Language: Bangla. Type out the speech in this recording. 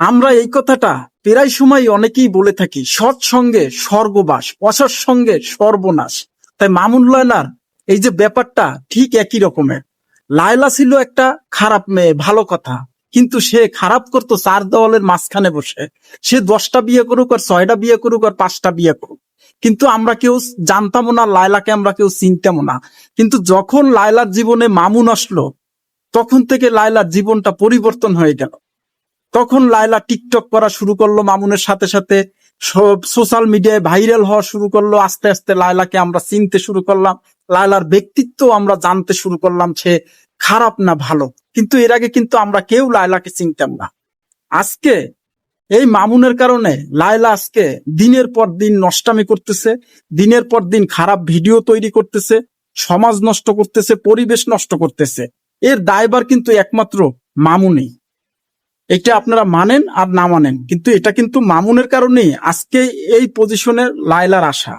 আমরা এই কথাটা প্রায় সময় অনেকেই বলে থাকি, সৎসঙ্গে স্বর্গবাস, অসৎসঙ্গে সর্বনাশ। তাই মামুন লায়লার এই যে ব্যাপারটা ঠিক একই রকমের। লায়লা ছিল একটা খারাপ মেয়ে, ভালো কথা, কিন্তু সে খারাপ করতো চার দেওয়ালের মাঝখানে বসে। সে 10টা বিয়ে করুক আর 6টা বিয়ে করুক আর 5টা বিয়ে করুক, কিন্তু আমরা কেউ জানতামও না, লায়লাকে আমরা কেউ চিনতামও না। কিন্তু যখন লায়লার জীবনে মামুন আসলো, তখন থেকে লায়লার জীবনটা পরিবর্তন হয়ে গেল। তখন লায়লা টিকটক করা শুরু করলো, মামুনের সাথে সাথে সব সোশ্যাল মিডিয়ায় ভাইরাল হওয়া শুরু করলো। আস্তে আস্তে লায়লাকে আমরা চিনতে শুরু করলাম, লায়লার ব্যক্তিত্ব আমরা জানতে শুরু করলাম, সে খারাপ না ভালো। কিন্তু এর আগে কিন্তু আমরা কেউ লায়লাকে চিনতাম না। আজকে এই মামুনের কারণে লায়লা আজকে দিনের পর দিন নষ্টামি করতেছে, দিনের পর দিন খারাপ ভিডিও তৈরি করতেছে, সমাজ নষ্ট করতেছে, পরিবেশ নষ্ট করতেছে। এর দায়ভার কিন্তু একমাত্র মামুনই। এটা আপনারা মানেন আর না মানেন, কিন্তু এটা কিন্তু মামুনের কারণেই আজকে এই পজিশনে লায়লার আসা।